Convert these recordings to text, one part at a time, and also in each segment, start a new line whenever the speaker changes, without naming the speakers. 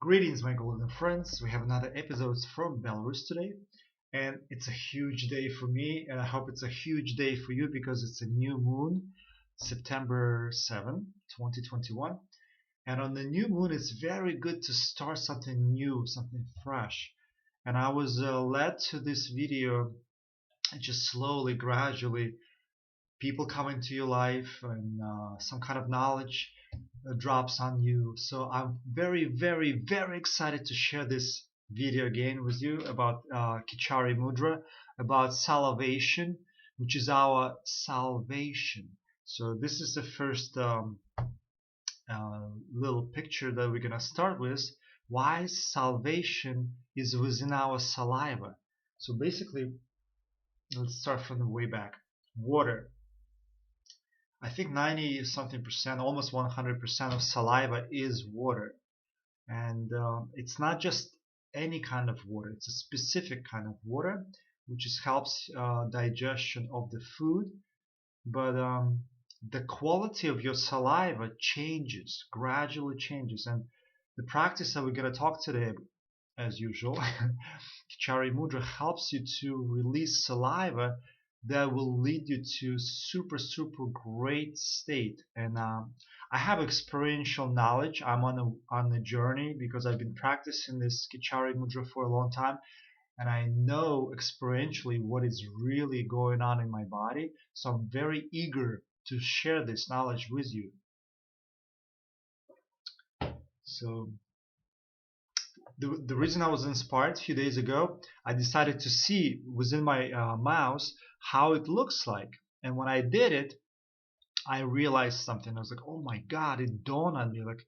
Greetings, my golden friends. We have another episode from Belarus today, and it's a huge day for me, and I hope it's a huge day for you because it's a new moon, September 7, 2021. And on the new moon, it's very good to start something new, something fresh. And I was led to this video just slowly, gradually, people come into your life and some kind of knowledge drops on you. So I'm very, very, very excited to share this video again with you about Khechari Mudra, about salivation, which is our salvation. So this is the first little picture that we're going to start with. Why salvation is within our saliva. So basically, let's start from the way back. Water. I think 90 something percent, almost 100% of saliva is water. And it's not just any kind of water, it's a specific kind of water which helps digestion of the food. But the quality of your saliva changes, gradually changes. And the practice that we're going to talk today, as usual, Khechari Mudra helps you to release saliva that will lead you to super great state. And I have experiential knowledge. I'm on a journey because I've been practicing this Khechari Mudra for a long time, and I know experientially what is really going on in my body. So I'm very eager to share this knowledge with you. So the reason I was inspired a few days ago, I decided to see within my mouse how it looks like. And when I did it, I realized something. I was like, oh my God, it dawned on me like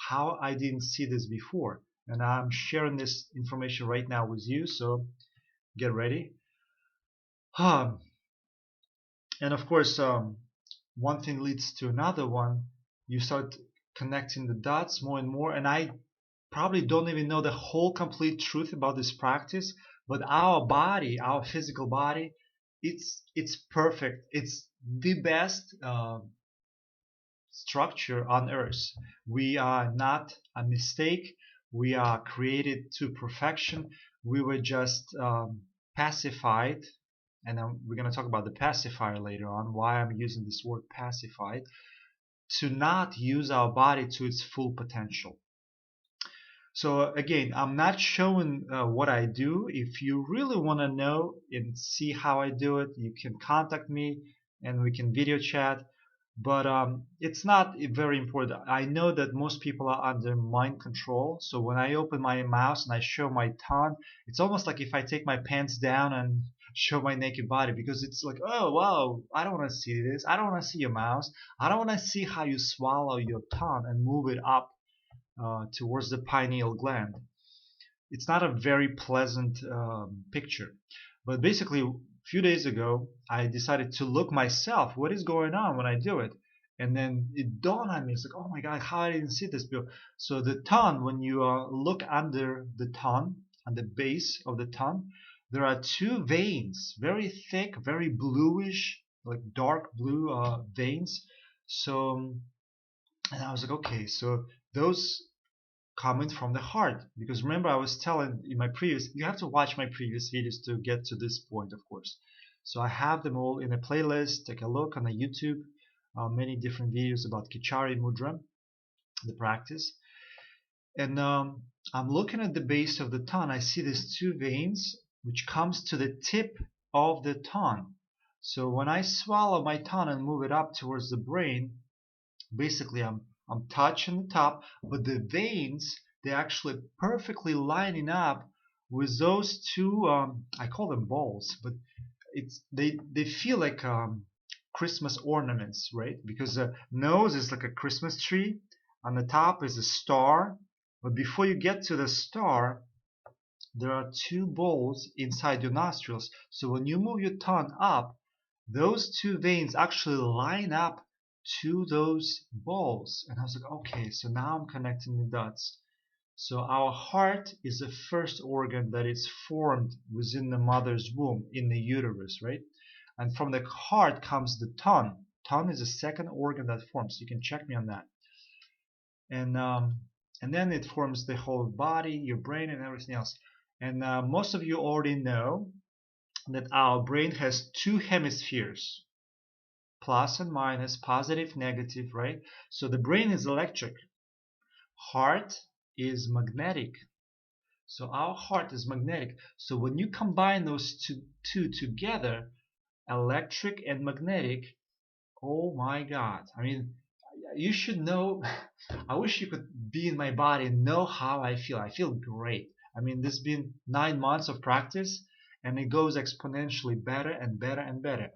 how I didn't see this before. And I'm sharing this information right now with you, so get ready. And of course, one thing leads to another one. You start connecting the dots more and more, and I probably don't even know the whole complete truth about this practice, but our body, our physical body, it's perfect. It's the best structure on earth. We are not a mistake. We are created to perfection. We were just pacified, and we're going to talk about the pacifier later on, why I'm using this word pacified, to not use our body to its full potential. So again, I'm not showing what I do. If you really want to know and see how I do it, you can contact me and we can video chat. But it's not very important. I know that most people are under mind control. So when I open my mouth and I show my tongue, it's almost like if I take my pants down and show my naked body, because it's like, oh wow, I don't want to see this. I don't want to see your mouth. I don't want to see how you swallow your tongue and move it up towards the pineal gland. It's not a very pleasant picture. But basically, a few days ago, I decided to look myself. What is going on when I do it? And then it dawned on me. It's like, oh my God, how I didn't see this before. So the tongue, when you look under the tongue, on the base of the tongue, there are two veins, very thick, very bluish, like dark blue veins. So, and I was like, okay, so those coming from the heart, because remember I was telling in my previous, you have to watch my previous videos to get to this point, of course. So I have them all in a playlist. Take a look on the YouTube, many different videos about Khechari Mudra, the practice. And I'm looking at the base of the tongue. I see these two veins which comes to the tip of the tongue. So when I swallow my tongue and move it up towards the brain, basically I'm touching the top, but the veins, they're actually perfectly lining up with those two, I call them balls, but they feel like Christmas ornaments, right? Because the nose is like a Christmas tree, on the top is a star, but before you get to the star, there are two balls inside your nostrils. So when you move your tongue up, those two veins actually line up to those balls. And I was like, okay, so now I'm connecting the dots. So our heart is the first organ that is formed within the mother's womb, in the uterus, right? And from the heart comes the tongue. Tongue is the second organ that forms. You can check me on that. And and then it forms the whole body, your brain, and everything else. And most of you already know that our brain has two hemispheres, plus and minus, positive, negative, right? So the brain is electric, heart is magnetic. So our heart is magnetic. So when you combine those two together, electric and magnetic, oh my God. I mean, you should know. I wish you could be in my body and know how I feel. I feel great. I mean, this has been 9 months of practice, and it goes exponentially better and better and better.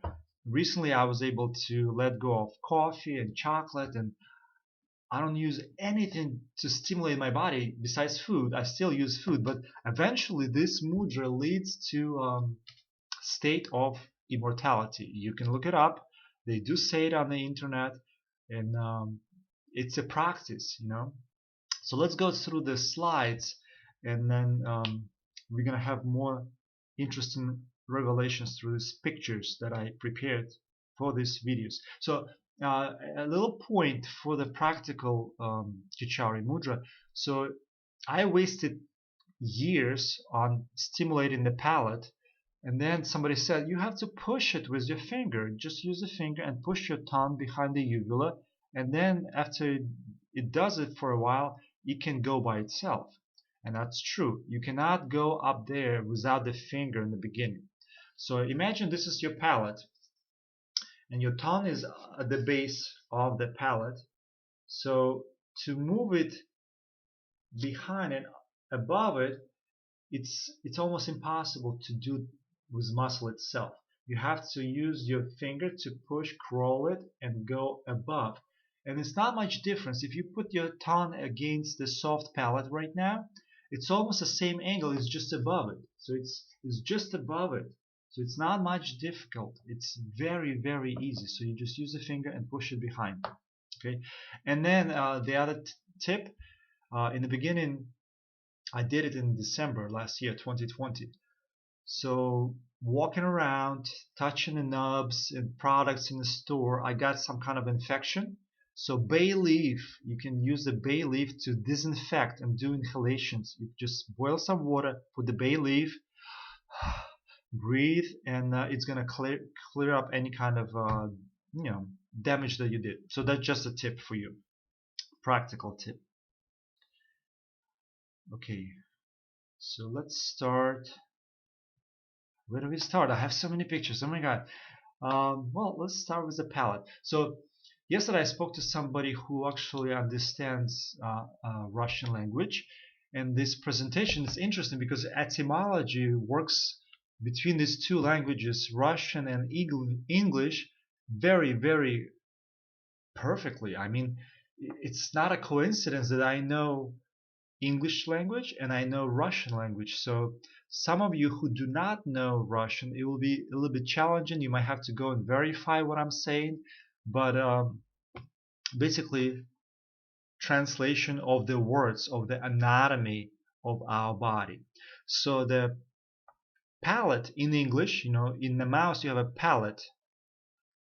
Recently, I was able to let go of coffee and chocolate, and I don't use anything to stimulate my body besides food. I still use food, but eventually this mudra leads to state of immortality. You can look it up. They do say it on the internet, and it's a practice, you know. So let's go through the slides, and then we're gonna have more interesting revelations through these pictures that I prepared for these videos. So a little point for the practical Khechari mudra. So I wasted years on stimulating the palate, and then somebody said you have to push it with your finger. Just use the finger and push your tongue behind the uvula, and then after it does it for a while, it can go by itself. And that's true. You cannot go up there without the finger in the beginning. So imagine this is your palate, and your tongue is at the base of the palate. So to move it behind and above it, it's almost impossible to do with muscle itself. You have to use your finger to push, crawl it, and go above. And it's not much difference. If you put your tongue against the soft palate right now, it's almost the same angle, it's just above it. So it's just above it. So it's not much difficult. It's very, very easy. So you just use the finger and push it behind. Okay. And then the other tip, in the beginning, I did it in December last year, 2020. So walking around, touching the knobs and products in the store, I got some kind of infection. So bay leaf, you can use the bay leaf to disinfect and do inhalations. You just boil some water, put the bay leaf, breathe, and it's gonna clear up any kind of damage that you did. So that's just a tip for you, practical tip. Okay, so let's start. Where do we start? I have so many pictures. Oh my God. Well, let's start with the palette. So yesterday I spoke to somebody who actually understands Russian language, and this presentation is interesting because etymology works between these two languages, Russian and English, very, very perfectly. I mean, it's not a coincidence that I know English language and I know Russian language. So some of you who do not know Russian, it will be a little bit challenging. You might have to go and verify what I'm saying, but basically translation of the words of the anatomy of our body. So the palate in English, in the mouse you have a palate.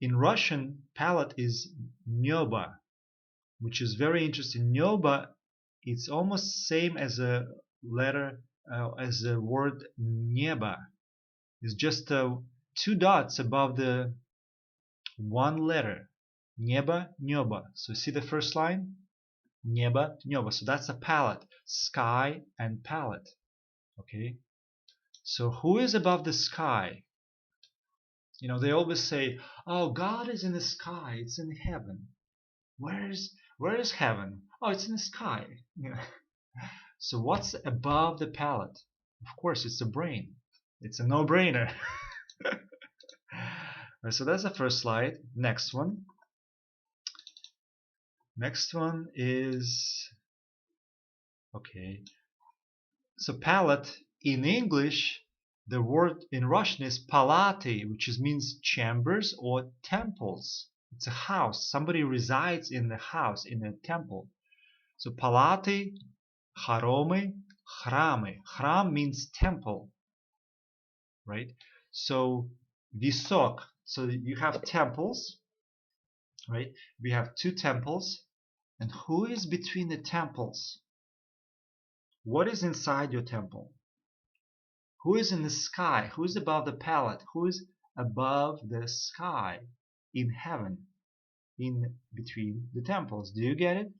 In Russian, palate is nyoba, which is very interesting. Nyoba, it's almost same as a letter as the word neba. It's just 2 dots above the one letter. Neba, nyoba. So see the first line? Neba, nyoba. So that's a palette. Sky and palette. Okay. So who is above the sky? They always say, "Oh, God is in the sky. It's in heaven." Where is heaven? Oh, it's in the sky. So what's above the palate? Of course, it's the brain. It's a no-brainer. So that's the first slide. Next one. Next one is, okay. So palate in English, the word in Russian is palati, which means chambers or temples. It's a house. Somebody resides in the house, in a temple. So palati, хороми, храмы. Храм means temple, right? So visok. So you have temples, right? We have 2 temples, and who is between the temples? What is inside your temple? Who is in the sky? Who is above the palette? Who is above the sky in heaven, in between the temples? Do you get it?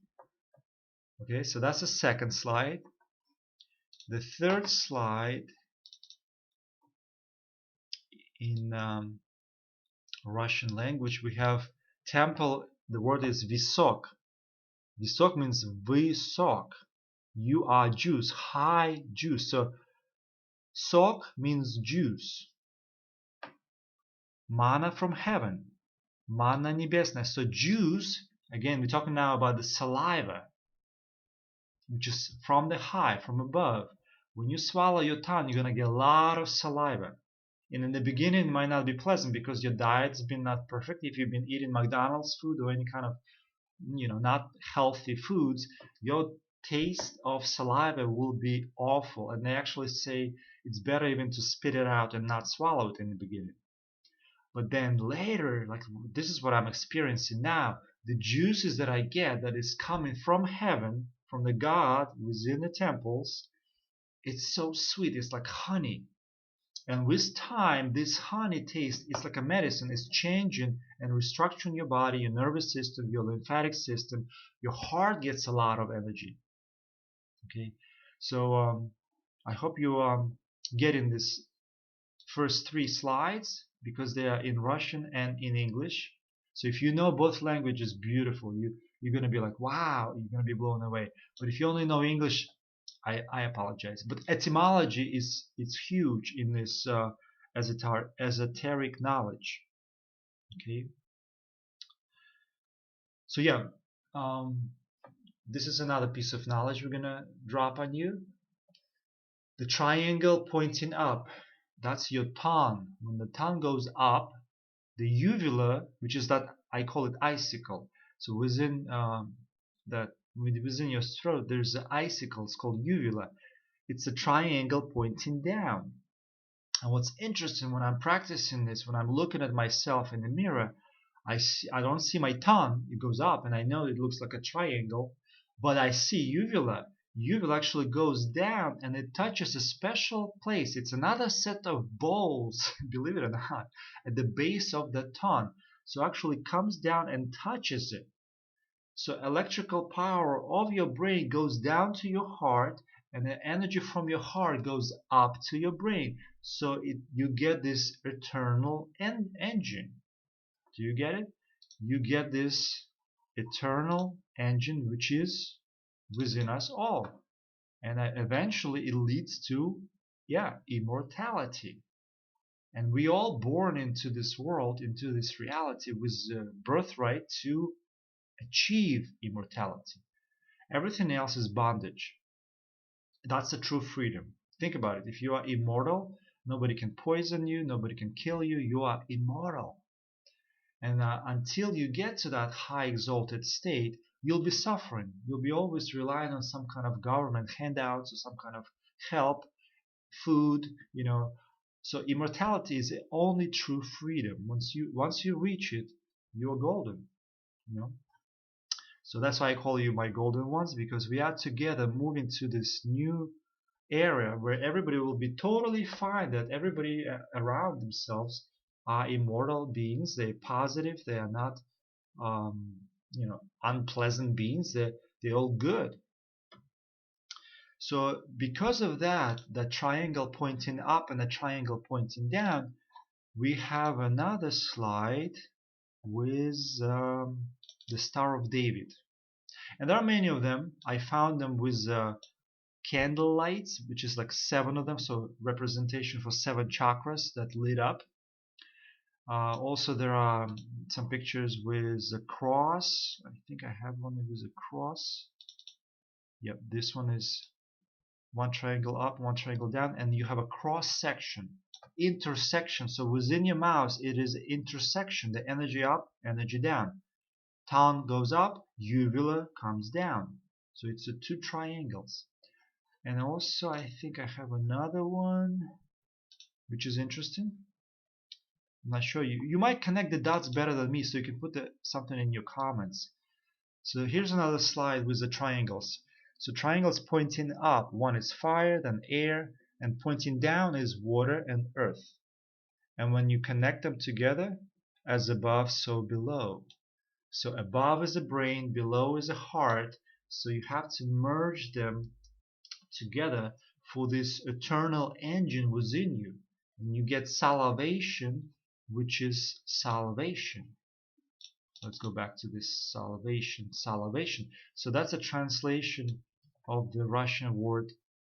Okay, so that's the second slide. The third slide in Russian language, we have temple. The word is visok. Visok means vysok. You are juice, high juice. So sok means juice. Manna from heaven. Manna небесная. So juice, again, we're talking now about the saliva, which is from the high, from above. When you swallow your tongue, you're going to get a lot of saliva. And in the beginning, it might not be pleasant because your diet's been not perfect. If you've been eating McDonald's food or any kind of, not healthy foods, your taste of saliva will be awful. And they actually say it's better even to spit it out and not swallow it in the beginning. But then later, like this is what I'm experiencing now, the juices that I get that is coming from heaven, from the God within the temples, it's so sweet. It's like honey. And with time, this honey taste is like a medicine. It's changing and restructuring your body, your nervous system, your lymphatic system. Your heart gets a lot of energy. Okay, so I hope you get in this first 3 slides because they are in Russian and in English. So if you know both languages, beautiful. You're going to be like, wow, you're going to be blown away. But if you only know English, I apologize. But etymology is huge in this esoteric knowledge. Okay. So yeah, this is another piece of knowledge we're going to drop on you. The triangle pointing up. That's your tongue. When the tongue goes up, the uvula, which is that I call it icicle. So within within your throat, there's an icicle. It's called uvula. It's a triangle pointing down. And what's interesting when I'm practicing this, when I'm looking at myself in the mirror, I don't see my tongue. It goes up, and I know it looks like a triangle, but I see uvula. Uvula actually goes down and it touches a special place. It's another set of balls, believe it or not, at the base of the tongue. So actually comes down and touches it. So electrical power of your brain goes down to your heart, and the energy from your heart goes up to your brain. So you get this eternal engine. Do you get it? You get this eternal engine which is within us all, and eventually it leads to immortality. And we all born into this world, into this reality, with the birthright to achieve immortality. Everything else is bondage. That's the true freedom. Think about it. If you are immortal, nobody can poison you, nobody can kill you. You are immortal. And until you get to that high exalted state, you'll be suffering. You'll be always relying on some kind of government handouts or some kind of help, food, So immortality is the only true freedom. Once you reach it, you're golden, So that's why I call you my golden ones, because we are together moving to this new area where everybody will be totally fine, that everybody around themselves are immortal beings. They're positive. They are not unpleasant beings. They're all good. So because of that, the triangle pointing up and the triangle pointing down, we have another slide with the Star of David. And there are many of them. I found them with candle lights, which is like 7 of them, so representation for 7 chakras that lit up. Also, there are some pictures with a cross. I think I have one with a cross. Yep, this one is one triangle up, one triangle down, and you have a cross section, intersection. So within your mouth, it is intersection, the energy up, energy down. Tongue goes up, uvula comes down. So it's the 2 triangles. And also, I think I have another one, which is interesting. I'm not sure. You might connect the dots better than me, so you can put something in your comments. So here's another slide with the triangles. So triangles pointing up, one is fire, then air, and pointing down is water and earth. And when you connect them together, as above, so below. So above is the brain, below is the heart. So you have to merge them together for this eternal engine within you. And you get salivation, which is salvation. Let's go back to this salvation. So that's a translation of the Russian word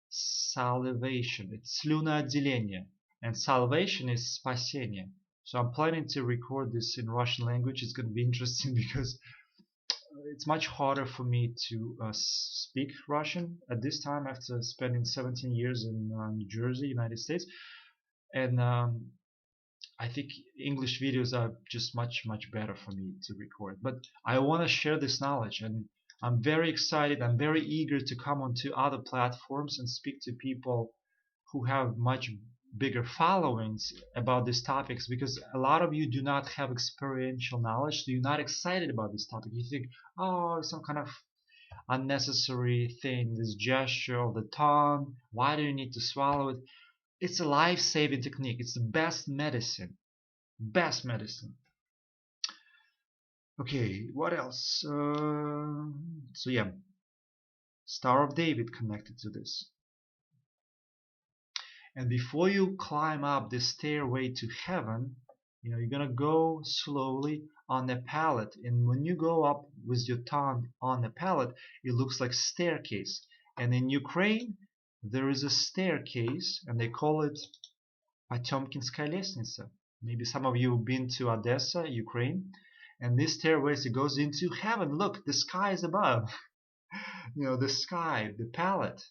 salivation. It's слюноотделение. And salvation is спасение. So I'm planning to record this in Russian language. It's going to be interesting because it's much harder for me to speak Russian at this time after spending 17 years in New Jersey, United States. And I think English videos are just much better for me to record. But I want to share this knowledge, and I'm very excited. I'm very eager to come onto other platforms and speak to people who have much bigger followings about these topics, because a lot of you do not have experiential knowledge, so you're not excited about this topic. You think, oh, some kind of unnecessary thing, this gesture of the tongue, why do you need to swallow it? It's a life-saving technique. It's the best medicine. Okay, what else? So yeah, Star of David connected to this. And before you climb up the stairway to heaven, you're gonna go slowly on the pallet. And when you go up with your tongue on the pallet, it looks like staircase. And in Ukraine, there is a staircase, and they call it Potemkinskaya лестница. Maybe some of you have been to Odessa, Ukraine. And this stairway, it goes into heaven. Look, the sky is above. The sky, the pallet.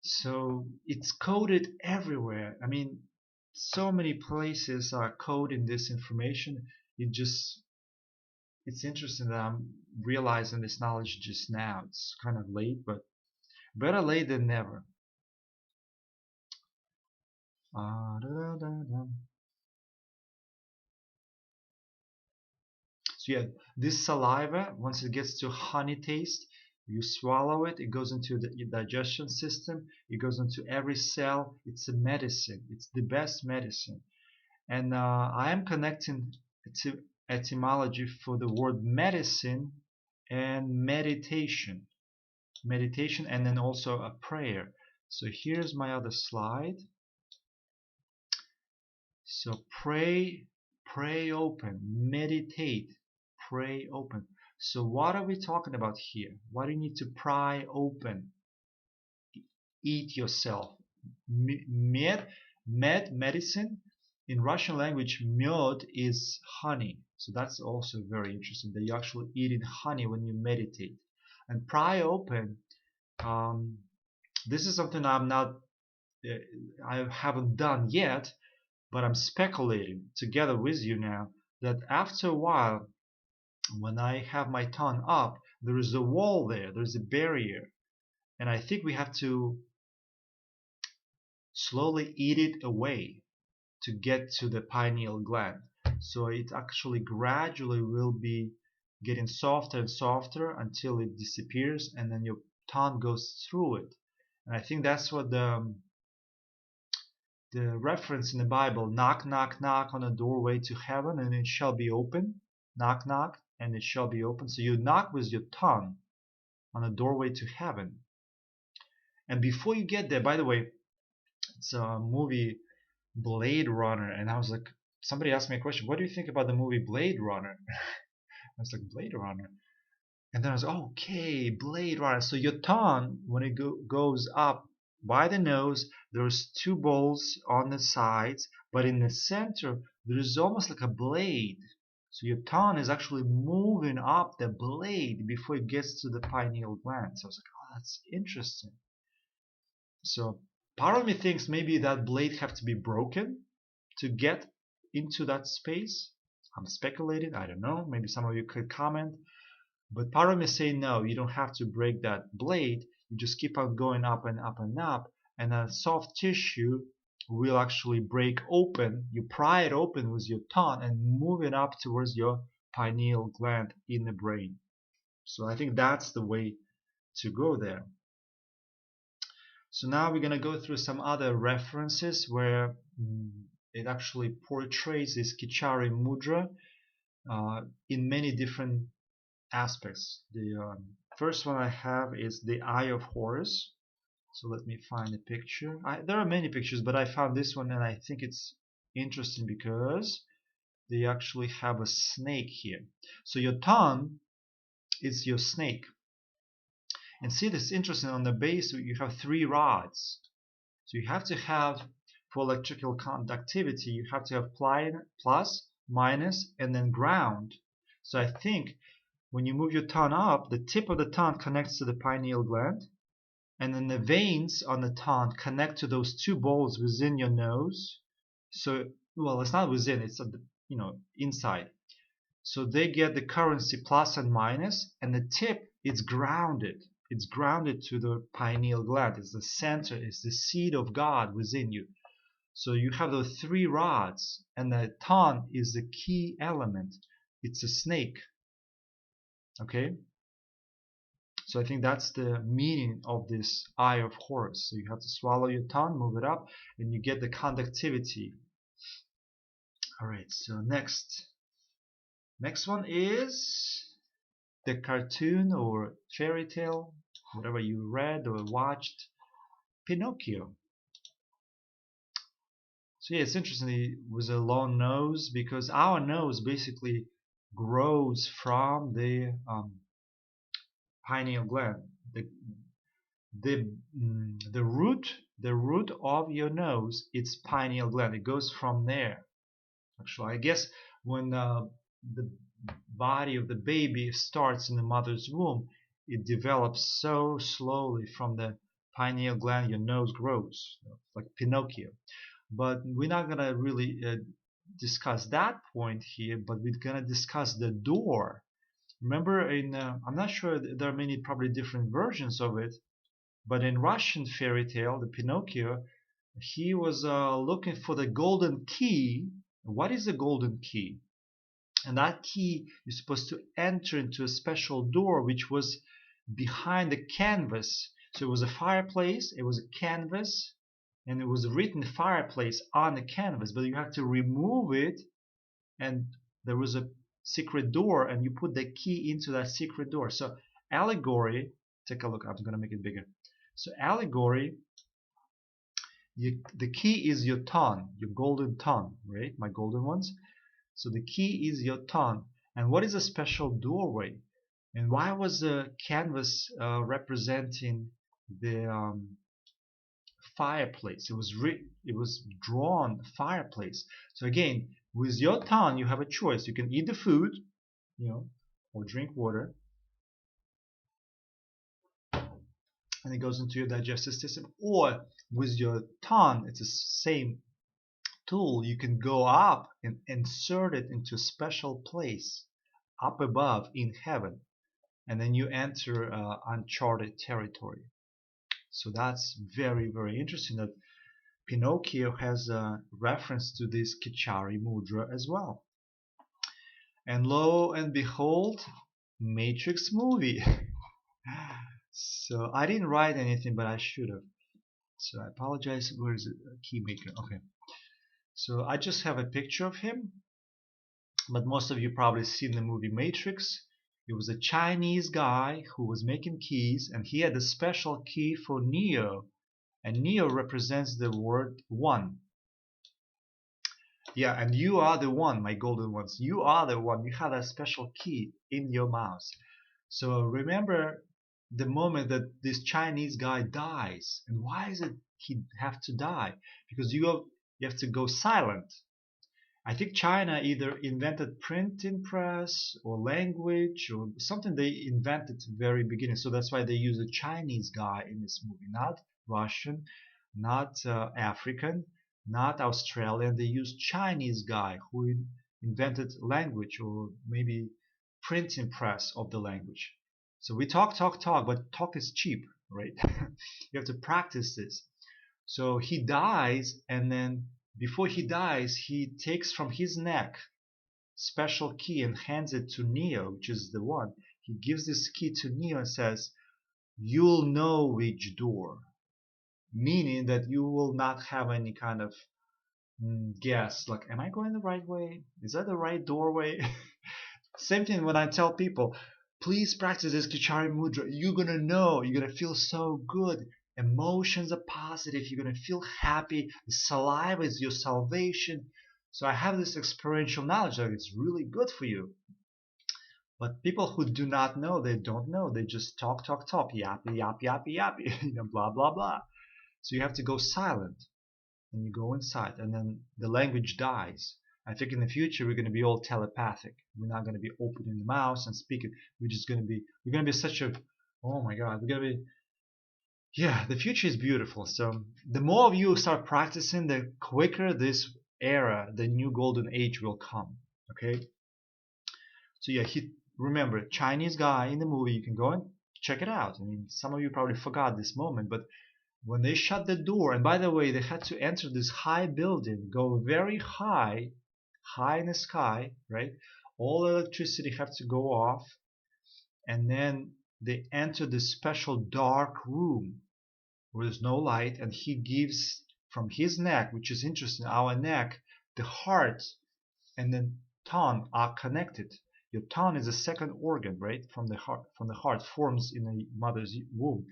So it's coded everywhere. I mean, so many places are coding this information. It's interesting that I'm realizing this knowledge just now. It's kind of late, but better late than never. So yeah, this saliva, once it gets to honey taste, you swallow it, it goes into the digestion system, it goes into every cell. It's a medicine. It's the best medicine. And I am connecting to etymology for the word medicine and meditation. Meditation, and then also a prayer. So here's my other slide. So pray open, meditate, pray open. So what are we talking about here? What do you need to pry open? Eat yourself. Medicine. In Russian language, med is honey. So that's also very interesting, that you're actually eating honey when you meditate. And pry open, this is something I haven't done yet, but I'm speculating together with you now that after a while, when I have my tongue up, there is a wall there, there's a barrier, and I think we have to slowly eat it away to get to the pineal gland. So it actually gradually will be getting softer and softer until it disappears, and then your tongue goes through it. And I think that's what the reference in the Bible, knock, knock, knock on the doorway to heaven, and it shall be open. Knock, knock, and it shall be open. So you knock with your tongue on the doorway to heaven. And before you get there, by the way, it's a movie Blade Runner, and I was like, somebody asked me a question, what do you think about the movie Blade Runner? I was like, Blade Runner? And then I was like, okay, Blade Runner. So your tongue, when it goes up by the nose, there's two balls on the sides, but in the center there's almost like a blade. So your tongue is actually moving up the blade before it gets to the pineal gland. So I was like, oh, that's interesting. So part of me thinks maybe that blade have to be broken to get into that space. I'm speculating, I don't know, maybe some of you could comment. But part of me say no, you don't have to break that blade. You just keep on going up and up and up, and that soft tissue will actually break open. You pry it open with your tongue and move it up towards your pineal gland in the brain. So I think that's the way to go there. So now we're going to go through some other references where it actually portrays this Khechari Mudra in many different aspects. The first one I have is the Eye of Horus. So let me find a picture. There are many pictures, but I found this one and I think it's interesting because they actually have a snake here. So your tongue is your snake. And see, this is interesting. On the base, you have 3 rods. So you have to have, for electrical conductivity, you have to have plus, minus, and then ground. So I think when you move your tongue up, the tip of the tongue connects to the pineal gland, and then the veins on the tongue connect to those 2 balls within your nose. So, well, it's not within, it's at the, inside. So they get the currency plus and minus, and the tip is grounded. It's grounded to the pineal gland. It's the center, it's the seed of God within you. So you have those 3 rods, and the tongue is the key element. It's a snake. Okay? So I think that's the meaning of this Eye of Horus. So you have to swallow your tongue, move it up, and you get the conductivity. Alright, so next one is the cartoon or fairy tale, whatever you read or watched, Pinocchio. So yeah, it's interesting with a long nose because our nose basically grows from the pineal gland. The root of your nose, it's pineal gland. It goes from there. Actually, I guess when the body of the baby starts in the mother's womb, it develops so slowly from the pineal gland. Your nose grows like Pinocchio. But we're not gonna really discuss that point here. But we're gonna discuss the door. Remember, I'm not sure, there are many probably different versions of it, but in Russian fairy tale, the Pinocchio, he was looking for the golden key. What is the golden key? And that key is supposed to enter into a special door which was behind the canvas. So it was a fireplace, it was a canvas, and it was written fireplace on the canvas, but you have to remove it, and there was a secret door, and you put the key into that secret door. So allegory, take a look, I'm going to make it bigger. So allegory, the key is your tongue, your golden tongue, right? My golden ones. So the key is your tongue. And what is a special doorway? And why was the canvas representing the fireplace? It was drawn fireplace. So again, with your tongue, you have a choice. You can eat the food, or drink water, and it goes into your digestive system. Or with your tongue, it's the same tool. You can go up and insert it into a special place up above in heaven, and then you enter uncharted territory. So that's very, very interesting that Pinocchio has a reference to this Khechari Mudra as well. And lo and behold, Matrix movie. So I didn't write anything, but I should have. So I apologize. Where is it? Keymaker. Okay. So I just have a picture of him, but most of you probably seen the movie Matrix. It was a Chinese guy who was making keys, and he had a special key for Neo, and Neo represents the word one. Yeah, and you are the one, my golden ones. You are the one. You have a special key in your mouth. So remember the moment that this Chinese guy dies. And why is it he have to die? Because you have to go silent. I think China either invented printing press or language or something they invented at the very beginning. So that's why they use a Chinese guy in this movie, not Russian, not African, not Australian. They use Chinese guy who invented language or maybe printing press of the language. So we talk, but talk is cheap, right? You have to practice this. So he dies, and then before he dies, he takes from his neck special key and hands it to Neo, which is the one. He gives this key to Neo and says, you'll know which door, meaning that you will not have any kind of guess, like, am I going the right way? Is that the right doorway? Same thing when I tell people, please practice this Khechari Mudra. You're gonna know, you're gonna feel so good. Emotions are positive, you're gonna feel happy. The saliva is your salvation. So I have this experiential knowledge that it's really good for you. But people who do not know, they don't know. They just talk, yappy, yappy, blah, blah, blah. So you have to go silent and you go inside, and then the language dies. I think in the future we're going to be all telepathic. We're not going to be opening the mouth and speaking. We're going to be such a, oh my God, we're going to be, yeah, the future is beautiful. So the more of you start practicing, the quicker this era, the new golden age will come. Okay. So yeah, remember, Chinese guy in the movie, you can go and check it out. I mean, some of you probably forgot this moment, but when they shut the door, and by the way, they had to enter this high building, go very high in the sky, right? All electricity have to go off, and then they enter this special dark room where there's no light, and he gives from his neck, which is interesting, our neck, the heart and the tongue are connected. Your tongue is a second organ, right? From the heart forms in the mother's womb.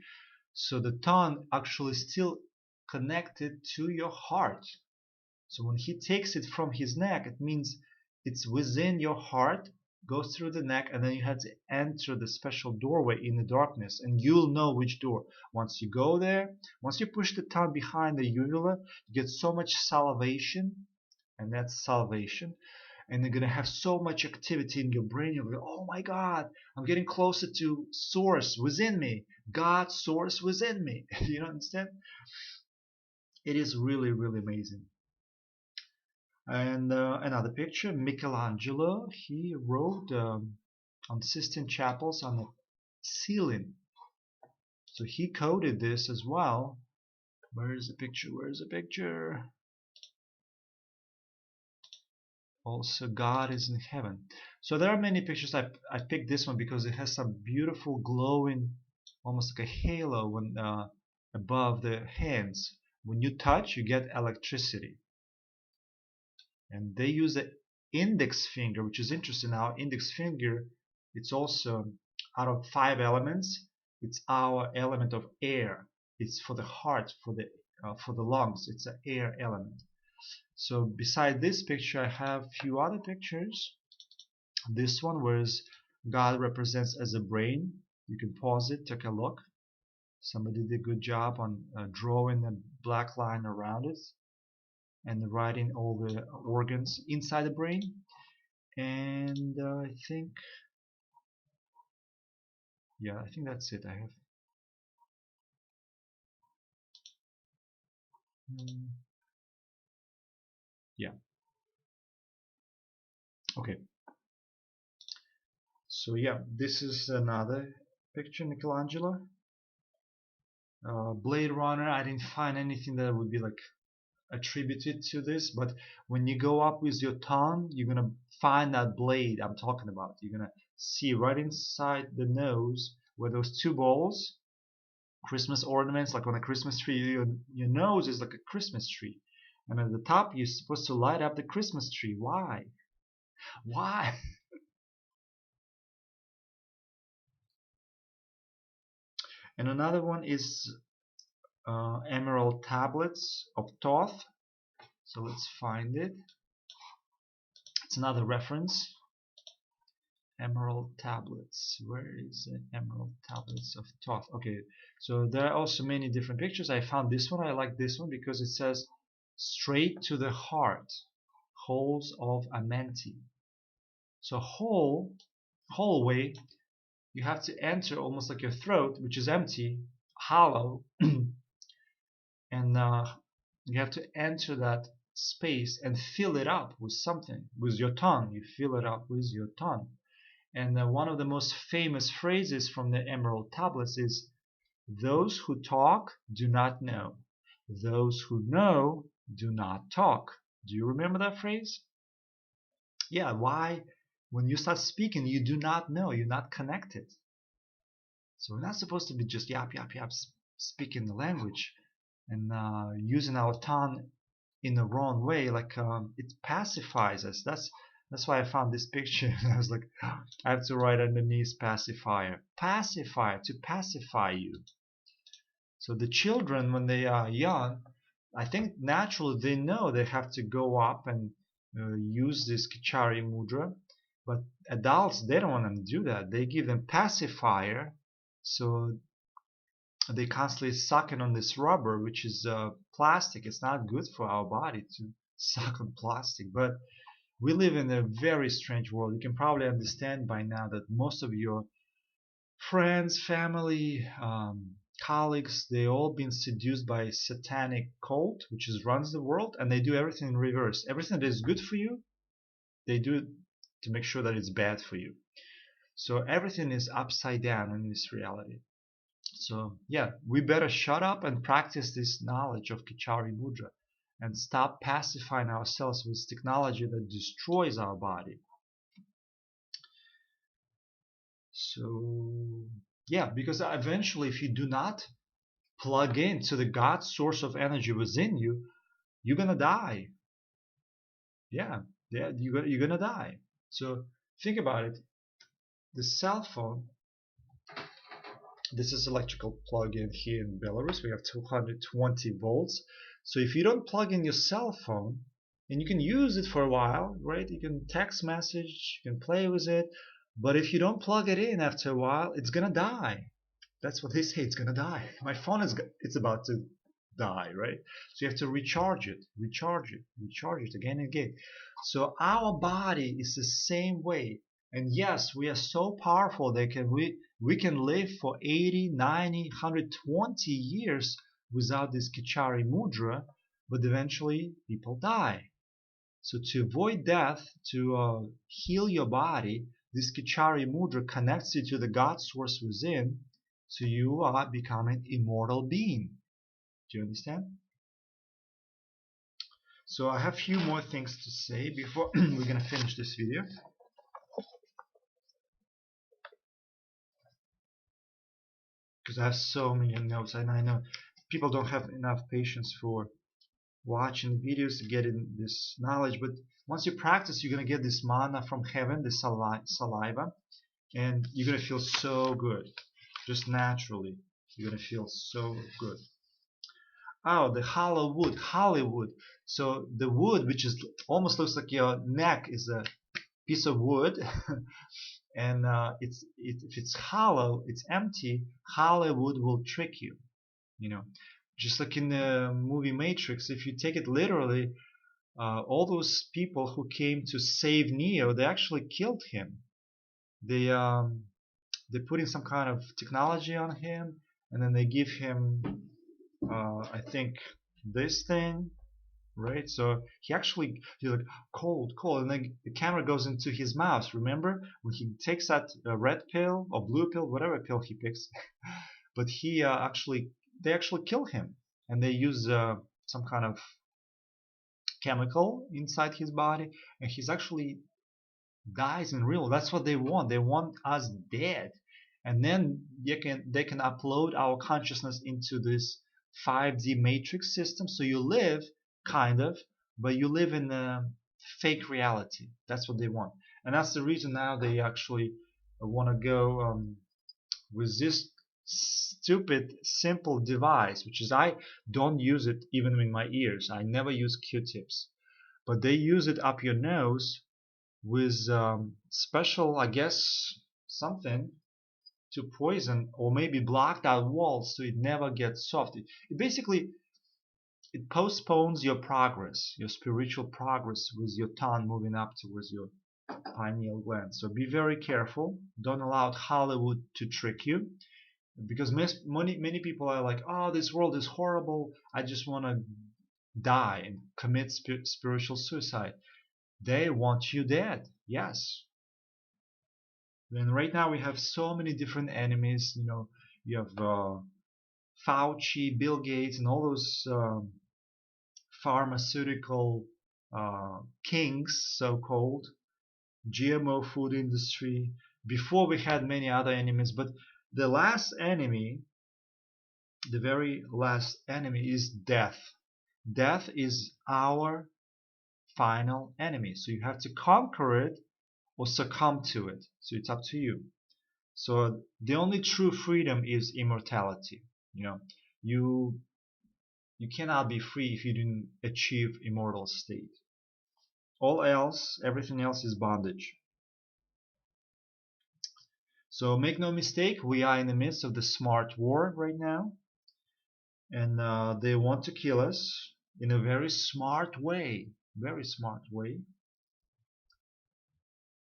So the tongue actually still connected to your heart. So when he takes it from his neck, it means it's within your heart, goes through the neck, and then you have to enter the special doorway in the darkness, and you'll know which door. Once you go there, once you push the tongue behind the uvula, you get so much salivation, and that's salvation. And you're going to have so much activity in your brain. You'll go, oh my God, I'm getting closer to source within me. God, source within me. You understand? It is really, really amazing. And another picture, Michelangelo, he wrote on Sistine Chapels on the ceiling. So he coded this as well. Where is the picture? Where is the picture? Also, God is in heaven. So there are many pictures. I picked this one because it has some beautiful glowing, almost like a halo when above the hands. When you touch, you get electricity. And they use the index finger, which is interesting. Our index finger, it's also out of 5 elements. It's our element of air. It's for the heart, for the lungs. It's an air element. So beside this picture, I have a few other pictures. This one was God represents as a brain. You can pause it, take a look. Somebody did a good job on drawing a black line around it and writing all the organs inside the brain. And I think that's it. I have yeah. Okay. So yeah, this is another picture, Michelangelo. Blade Runner, I didn't find anything that would be like attributed to this, but when you go up with your tongue, you're gonna find that blade I'm talking about. You're gonna see right inside the nose where those 2 balls, Christmas ornaments, like on a Christmas tree. Your nose is like a Christmas tree, and at the top you're supposed to light up the Christmas tree. Why? Why? And another one is emerald tablets of Thoth. So let's find it. It's another reference. Emerald tablets. Where is the emerald tablets of Thoth? Okay, so there are also many different pictures. I found this one. I like this one because it says straight to the heart, holes of Amenti. So hallway, you have to enter almost like your throat, which is empty, hollow, and you have to enter that space and fill it up with something, with your tongue. You fill it up with your tongue. And one of the most famous phrases from the emerald tablets is, those who talk do not know. Those who know do not talk. Do you remember that phrase? Yeah, why? When you start speaking, you do not know. You're not connected. So we're not supposed to be just yap, yap, yap, speaking the language and using our tongue in the wrong way. Like it pacifies us. That's why I found this picture. And I was like, I have to write underneath pacifier. Pacifier, to pacify you. So the children, when they are young, I think naturally they know they have to go up and use this Khechari mudra. But adults, they don't want them to do that. They give them pacifier. So they constantly sucking on this rubber, which is plastic. It's not good for our body to suck on plastic. But we live in a very strange world. You can probably understand by now that most of your friends, family, colleagues, they all been seduced by a satanic cult, which runs the world, and they do everything in reverse. Everything that is good for you, they do it to make sure that it's bad for you. So everything is upside down in this reality. So yeah, we better shut up and practice this knowledge of Khechari Mudra and stop pacifying ourselves with technology that destroys our body. So yeah, because eventually if you do not plug into the God source of energy within you, you're gonna die. Yeah, you're gonna die. So think about it. The cell phone, this is electrical plug-in here in Belarus. We have 220 volts. So if you don't plug in your cell phone, and you can use it for a while, right? You can text message, you can play with it, but if you don't plug it in after a while, it's gonna die. That's what they say, it's gonna die. My phone it's about to die, right? So you have to recharge it again and again. So our body is the same way. And yes, we are so powerful that we can live for 80, 90, 120 years without this Khechari mudra, but eventually people die. So to avoid death, to heal your body, this Khechari mudra connects you to the God source within, so you are becoming an immortal being. Do you understand? So I have a few more things to say before we're gonna finish this video. Because I have so many notes, and I know people don't have enough patience for watching the videos to get in this knowledge. But once you practice, you're gonna get this manna from heaven, this saliva, and you're gonna feel so good, just naturally. You're gonna feel so good. Oh, the hollow wood, Hollywood. So the wood, which is almost looks like your neck, is a piece of wood, and if it's hollow, it's empty. Hollywood will trick you, you know. Just like in the movie Matrix, if you take it literally, all those people who came to save Neo, they actually killed him. They put in some kind of technology on him, and then they give him, I think, this thing, right? So he's like cold, and then the camera goes into his mouth. Remember when he takes that red pill or blue pill, whatever pill he picks, but they actually kill him, and they use some kind of chemical inside his body, and he's actually dies in real. That's what they want. They want us dead, and then they can upload our consciousness into this 5D matrix system. So you live kind of, but you live in a fake reality. That's what they want, and that's the reason now they actually want to go with this stupid simple device, which is I don't use it even in my ears. I never use Q-tips, but they use it up your nose with special, I guess, something to poison or maybe block that wall so it never gets soft. It basically it postpones your progress, your spiritual progress, with your tongue moving up towards your pineal gland. So be very careful. Don't allow Hollywood to trick you, because many people are like, oh, this world is horrible, I just want to die and commit spiritual suicide. They want you dead. Yes. And right now we have so many different enemies. You know, you have Fauci, Bill Gates, and all those pharmaceutical kings, so-called GMO food industry. Before we had many other enemies, but The last enemy, the very last enemy is death. Death is our final enemy. So you have to conquer it or succumb to it. So it's up to you. So the only true freedom is immortality. You cannot be free if you didn't achieve immortal state. All else, everything else is bondage. So make no mistake, we are in the midst of the smart war right now. And they want to kill us in a very smart way. Very smart way.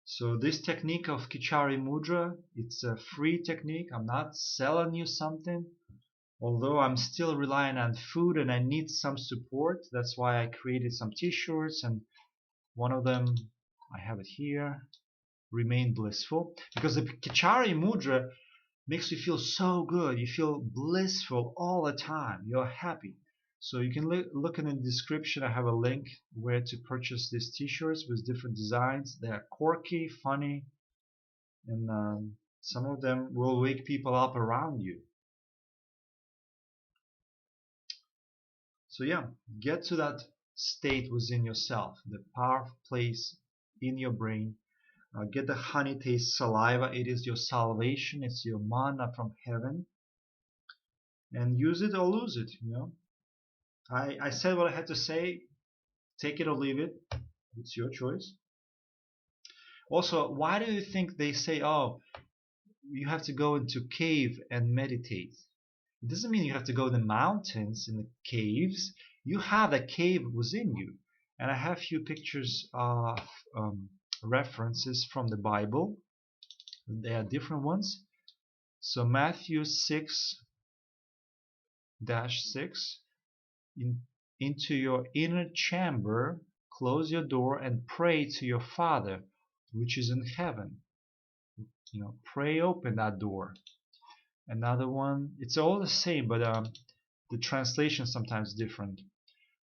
So this technique of Khechari Mudra, it's a free technique. I'm not selling you something. Although I'm still relying on food and I need some support. That's why I created some t-shirts, and one of them, I have it here, Remain Blissful. Because the Khechari Mudra makes you feel so good. You feel blissful all the time. You're happy. So you can look in the description. I have a link where to purchase these t-shirts with different designs. They are quirky, funny, and some of them will wake people up around you. So yeah, get to that state within yourself, the powerful place in your brain. Get the honey taste saliva. It is your salvation. It's your manna from heaven. And use it or lose it. I said what I had to say. Take it or leave it. It's your choice. Also, why do you think they say, oh, you have to go into cave and meditate? It doesn't mean you have to go to the mountains, in the caves. You have a cave within you. And I have a few pictures of references from the Bible. They are different ones. So Matthew 6-6, into your inner chamber, close your door and pray to your Father, which is in heaven. Pray open that door. Another one, it's all the same, but the translation is sometimes different.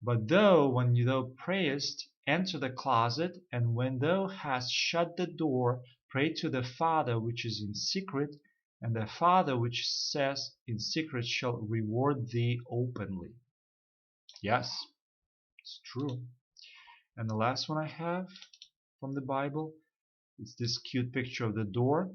But when thou prayest, enter the closet, and when thou hast shut the door, pray to the Father which is in secret, and the Father which says in secret shall reward thee openly. Yes, it's true. And the last one I have from the Bible, it's this cute picture of the door.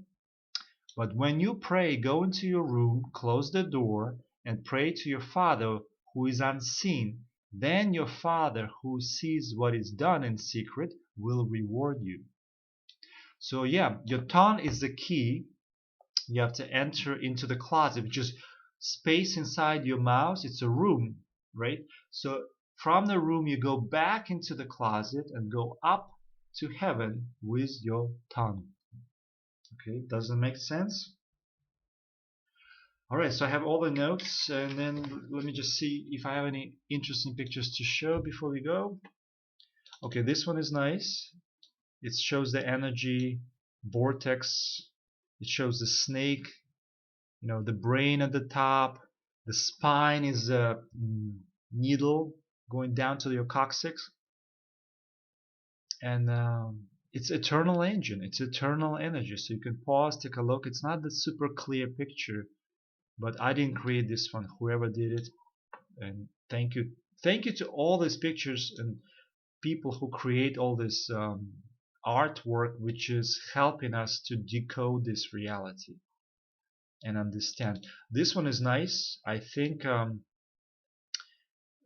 But when you pray, go into your room, close the door, and pray to your Father who is unseen. Then your Father who sees what is done in secret will reward you. So yeah, your tongue is the key. You have to enter into the closet, which is space inside your mouth. It's a room, right? So from the room you go back into the closet and go up to heaven with your tongue. Okay, does it make sense? Alright, so I have all the notes, and then let me just see if I have any interesting pictures to show before we go. Okay, this one is nice. It shows the energy vortex. It shows the snake, the brain at the top. The spine is a needle going down to your coccyx. And it's eternal engine. It's eternal energy. So you can pause, take a look. It's not the super clear picture, but I didn't create this one. Whoever did it, and thank you to all these pictures and people who create all this artwork, which is helping us to decode this reality and understand. This one is nice. I think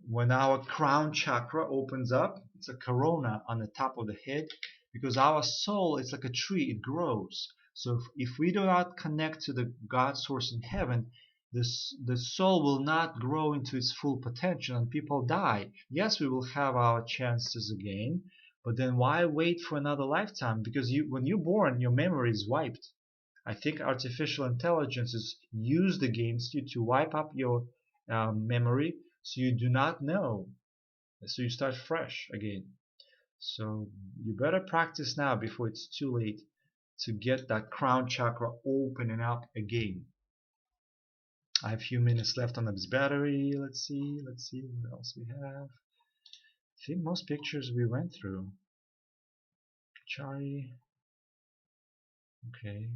when our crown chakra opens up, it's a corona on the top of the head, because our soul is like a tree. It grows. So if we do not connect to the God source in heaven, the soul will not grow into its full potential and people die. Yes, we will have our chances again, but then why wait for another lifetime? Because when you're born, your memory is wiped. I think artificial intelligences used against you to wipe up your memory, so you do not know. So you start fresh again. So you better practice now before it's too late to get that crown chakra opening up again. I have a few minutes left on this battery. Let's see what else we have. I think most pictures we went through. Khechari. Okay.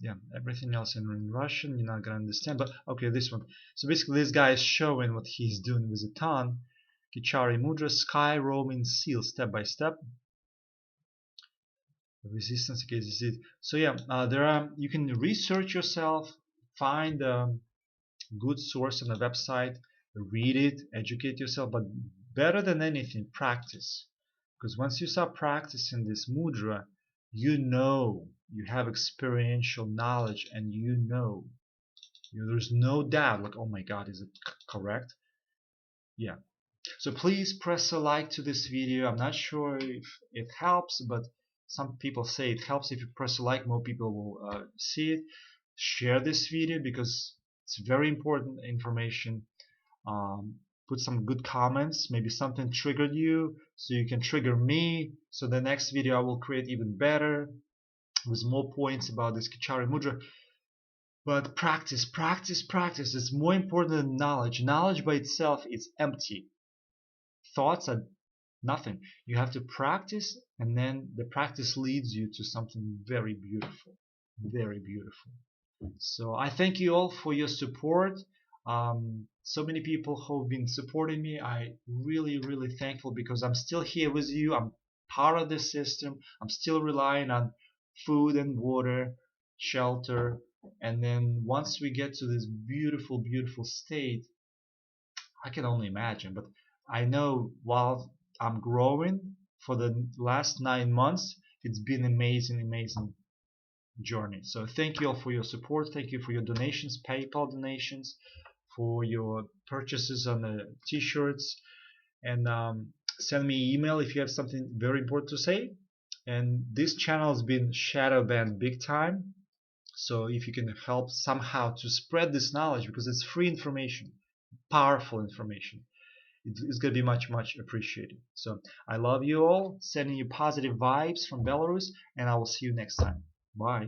Yeah, everything else in Russian you're not gonna understand. But okay, this one. So basically, this guy is showing what he's doing with the tongue. Khechari Mudra, sky roaming seal, step by step. Resistance against disease. So yeah, you can research yourself, find a good source on the website, read it, educate yourself, but better than anything, practice. Because once you start practicing this mudra, you have experiential knowledge, and there's no doubt, like, oh my god, is it correct? Yeah. So please press a like to this video. I'm not sure if it helps, but some people say it helps if you press a like. More people will see it. Share this video because it's very important information. Put some good comments. Maybe something triggered you, so you can trigger me. So the next video I will create even better with more points about this Khechari Mudra. But practice, practice, practice. It's more important than knowledge. Knowledge by itself is empty. Thoughts are nothing. You have to practice, and then the practice leads you to something very beautiful. Very beautiful. So I thank you all for your support. So many people who have been supporting me. I really thankful because I'm still here with you. I'm part of the system. I'm still relying on food and water, shelter, and then once we get to this beautiful state, I can only imagine. But I know while I'm growing for the last 9 months, it's been amazing journey. So thank you all for your support. Thank you for your donations, PayPal donations, for your purchases on the t-shirts, and send me an email if you have something very important to say. And this channel has been shadow banned big time. So if you can help somehow to spread this knowledge, because it's free information, powerful information, it's going to be much appreciated. So I love you all, sending you positive vibes from Belarus, and I will see you next time. Bye.